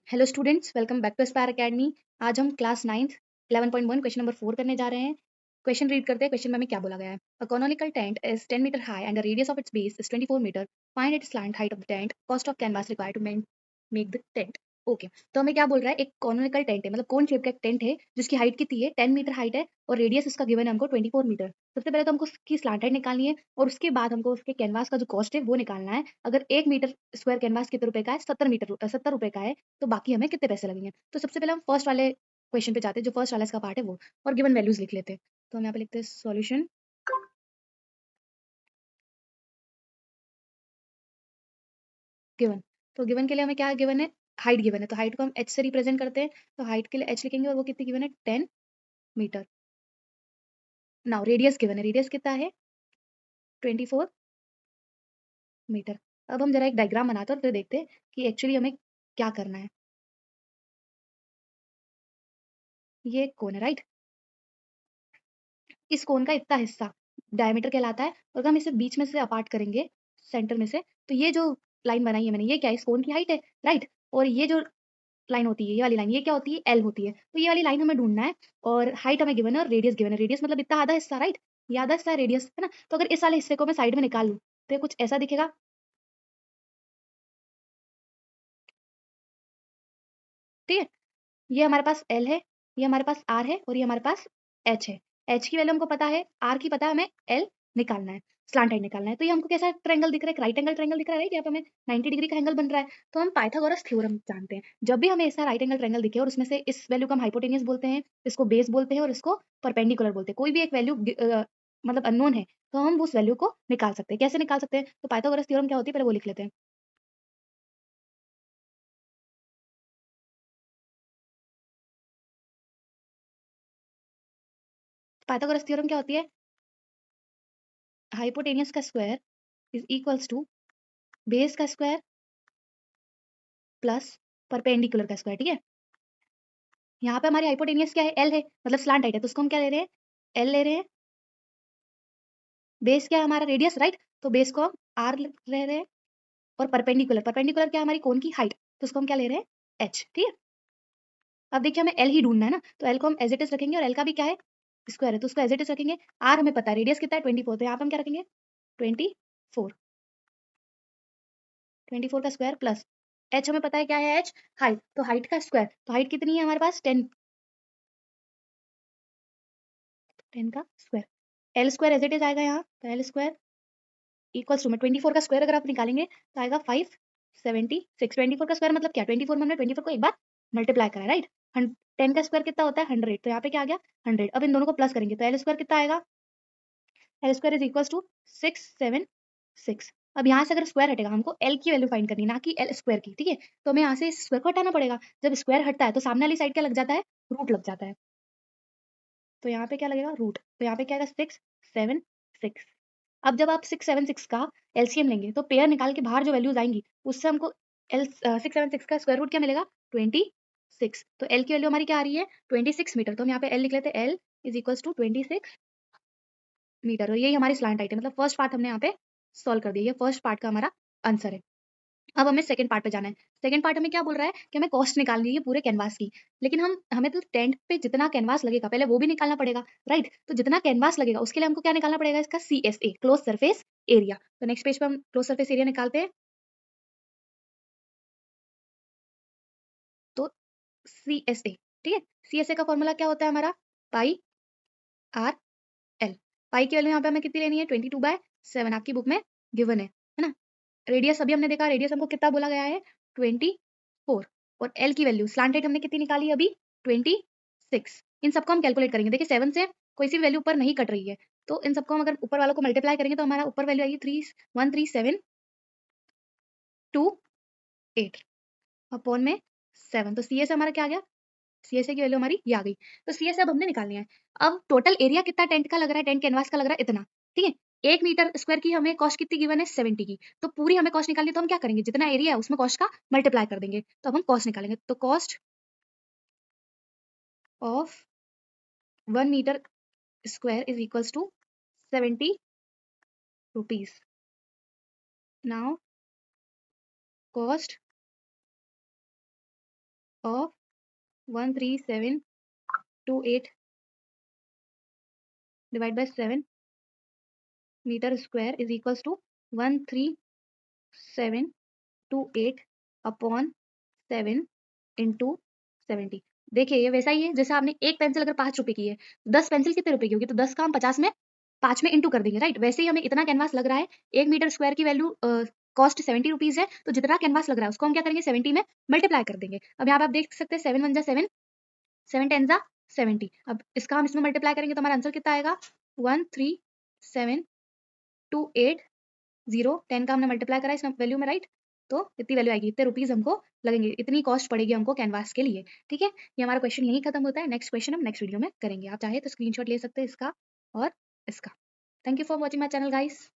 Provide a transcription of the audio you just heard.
Hello students, welcome back to Aspire Academy. आज हम class 9th 11.1 question number 4 करने जा रहे हैं। क्वेश्चन रीड करते हैं। क्वेश्चन में हमें क्या बोला गया है। A conical tent is 10 metre high and the radius of its base is 24 metre. Find its slant height of the tent, cost of canvas required to make the tent. Okay, तो हमें क्या बोल रहा है, एक कॉनोनिकल टेंट है, मतलब cone shape का एक टेंट है जिसकी हाइट कितनी है, 10 मीटर हाइट है और रेडियस उसका गिवन है हमको 24 मीटर। सबसे पहले तो हमको उसकी स्लैंट हाइट निकालनी है और उसके बाद हमको उसके कैनवास का जो कॉस्ट है वो निकालना है। अगर 1 मीटर स्क्वायर कैनवास कितने रुपए का है, 70 रुपए का है, तो बाकी हमें कितने पैसे लगेंगे। तो सबसे पहले हम फर्स्ट वाले क्वेश्चन पे जाते हैं, जो फर्स्ट वाला इसका पार्ट है वो, और गिवन वैल्यूज लिख लेते हैं। तो हम यहाँ पे लिखते हैं सॉल्यूशन गिवन। तो गिवन के लिए हमें क्या गिवन है, हाइट गिवन है, तो हाइट को हम एच से रिप्रेजेंट करते हैं। तो हाइट के लिए एच लिखेंगे और वो कितनी गिवन है, 10 मीटर। नाउ रेडियस गिवन है, रेडियस कितना है, 24 मीटर। अब हम जरा एक डायग्राम बनाते हैं और फिर देखते हैं कि एक्चुअली हमें क्या करना है। ये एक कोन है, राइट। इस कोन का इतना हिस्सा डायमीटर कहलाता है, और अगर हम इसे बीच में से अपार्ट करेंगे, सेंटर में से, तो ये जो लाइन बनाई है मैंने, ये क्या है, इस कोन की हाइट है, राइट। और ये जो लाइन होती है, ये वाली लाइन, ये क्या होती है, एल होती है। तो ये वाली लाइन हमें ढूंढना है, और हाइट हमें गिवन है और रेडियस गिवन है। रेडियस मतलब इतना आधा हिस्सा, राइट। ये आधा हिस्सा है रेडियस, है ना। तो अगर इस वाले हिस्से को मैं साइड में निकाल लूँ तो ये कुछ ऐसा दिखेगा, ठीक है। ये हमारे पास एल है, ये हमारे पास आर है और ये हमारे पास एच है। एच की वैल्यू हमको पता है, आर की पता है, हमें एल निकालना है, स्लांट एंड निकालना है। तो ये हमको कैसा ट्रायंगल दिख रहा है, राइट एंगल ट्रायंगल दिख रहा है, राइट। यहाँ पे हमें 90 डिग्री का एंगल बन रहा है। तो हम पाइथागोरस थ्योरम जानते हैं। जब भी हमें ऐसा राइट एंगल ट्रायंगल दिखे और उसमें से इस वैल्यू को हम हाइपोटेनियस बोलते हैं, इसको बेस बोलते हैं और इसको परपेंडिकुलर बोलते हैं, कोई भी एक वैल्यू मतलब अननोन है, तो हम उस वैल्यू को निकाल सकते हैं। कैसे निकाल सकते हैं, तो पाइथागोरस थ्योरम क्या होती है पहले वो लिख लेते हैं। पाइथागोरस थ्योरम क्या होती है, हाइपोटेनियस का square is equals to base का स्क्वायर प्लस परपेंडिकुलर का स्क्वायर, ठीक है। यहाँ पे हमारी हाइपोटेनियस क्या है, एल है, मतलब स्लांट हाइट है, तो उसको हम क्या ले रहे हैं, एल ले रहे हैं। बेस क्या है हमारा, रेडियस, राइट। तो बेस को हम आर ले रहे हैं, और परपेंडिकुलर, परपेंडिकुलर क्या है हमारी कोन की हाइट, तो उसको हम क्या ले रहे हैं, एच, ठीक है। अब देखिए हमें एल ही ढूंढना है ना, तो एल को हम एज इट इज रखेंगे, और एल का भी क्या है, स्क्वायर है, तो उसको एज इट इज रखेंगे। आर हमें पता है, रेडियस कितना है, 24, तो यहाँ पे हम क्या रखेंगे, 24, 24 का स्क्वायर प्लस एच हमें पता है क्या है, एच हाइट, तो हाइट का स्क्वायर, तो हाइट कितनी है हमारे पास, 10 का square. L square as it is आएगा यहाँ, तो एल स्क्वायर इक्वल्स टू में 24 का स्क्वायर अगर आप निकालेंगे तो आएगा 576। 24 का स्क्वायर मतलब क्या, 24 में हमने 24 को एक बार मल्टीप्लाई करा, राइट। 10 का स्क्वायर कितना होता है, 100, तो यहाँ पे क्या आ गया, 100। अब इन दोनों को प्लस करेंगे तो एल स्क्वायर कितना आएगा, L square is equals to 676। अब यहाँ से अगर स्क्वायर हटेगा, हमको एल की वैल्यू फाइंड करनी है, ना कि एल स्क्वायर की, ठीक है। तो हमें यहाँ से इस स्क्वायर को हटाना पड़ेगा। जब स्क्वायर हटता है तो सामने वाली साइड क्या लग जाता है, रूट लग जाता है। तो यहाँ पे क्या लगेगा, रूट, तो यहाँ पे क्या आएगा, 676। अब जब आप 676 का एलसीएम लेंगे तो पेयर निकाल के बाहर जो वैल्यूज आएंगी उससे हमको एल 676 का स्क्वायर रूट क्या मिलेगा, 26। तो एल की वैल्यू हमारी क्या आ रही है, 26 मीटर। तो हम यहाँ पे एल लिख लेते हैं, L is equals to 26 metre. और यही हमारी स्लांट हाइट है, मतलब फर्स्ट पार्ट हमने यहाँ पे सॉल्व कर दिया। ये फर्स्ट पार्ट का हमारा आंसर है। अब हमें सेकंड पार्ट पे जाना है। सेकंड पार्ट हमें क्या बोल रहा है कि हमें कॉस्ट निकालनी है पूरे कैनवास की। लेकिन हमें तो टेंट पे जितना कैनवास लगेगा पहले वो भी निकालना पड़ेगा, राइट। तो जितना कैनवास लगेगा उसके लिए हमको क्या निकालना पड़ेगा, इसका CSA, क्लोज सरफेस एरिया। तो नेक्स्ट पेज पे हम क्लोज सरफेस एरिया निकालते हैं। तो CSA, ठीक है। CSA का फॉर्मूला क्या होता है हमारा, पाई R L। पाई की वैल्यू यहाँ पे हमें कितनी लेनी है, 22/7 आपकी बुक में गिवन है ना। रेडियस अभी हमने देखा, रेडियस हमको कितना बोला गया है, 24। और एल की वैल्यू स्लांट हाइट हमने कितनी निकाली अभी, 26। इन सबको हम कैलकुलेट करेंगे। देखिए 7 से कोई सी वैल्यू ऊपर नहीं कट रही है, तो इन सबको हम अगर ऊपर वालों को मल्टीप्लाई करेंगे तो हमारा ऊपर वैल्यू आएगी 313,728 अपॉन में 7। तो सी एस हमारा क्या आ गया, सीएसए की वैल्यू हमारी ये आ गई। तो सीएसए अब हमने निकालनी है। अब टोटल एरिया कितना टेंट का लग रहा है, टेंट कैनवास का लग रहा है इतना, ठीक है। 1 मीटर स्क्वायर की हमें कॉस्ट कितनी गिवन है, 70 की। तो पूरी हमें कॉस्ट निकालनी है, तो हम क्या करेंगे, जितना एरिया है उसमें कॉस्ट का मल्टीप्लाई कर देंगे। तो अब हम कॉस्ट निकालेंगे, तो cost of 1 metre square is equals to 70 rupees. Now cost of 13728 divide by 7 metre square is equals to 13728 upon 7 into 70। देखिए ये वैसा ही है जैसे आपने एक पेंसिल अगर 5 रुपए की है, 10 पेंसिल कितने रुपए की होगी, तो 10 का हम 50 में 5 में इंटू कर देंगे, राइट। वैसे ही हमें इतना कैनवास लग रहा है, 1 मीटर स्क्वायर की वैल्यू कॉस्ट 70 रुपीज है, तो जितना कैनवास लग रहा है उसको हम क्या करेंगे 70 में मल्टीप्लाई कर देंगे। अब यहाँ पे आप देख सकते हैं 7 1 जा 7, 7 10 जा 70। अब इसका हम इसमें मल्टीप्लाई करेंगे तो हमारा आंसर कितना आएगा 13728 0 10 का हमने मल्टीप्लाई करा इस वैल्यू में, राइट। तो इतनी वैल्यू आएगी, इतने रुपीज हमको लगेंगे, इतनी कॉस्ट पड़ेगी हमको कैनवास के लिए। ठीक है, ये हमारा क्वेश्चन यही खत्म होता है। नेक्स्ट क्वेश्चन हम नेक्स्ट वीडियो में करेंगे। आप चाहे तो स्क्रीनशॉट ले सकते हैं इसका और इसका। Thank you for watching my channel guys.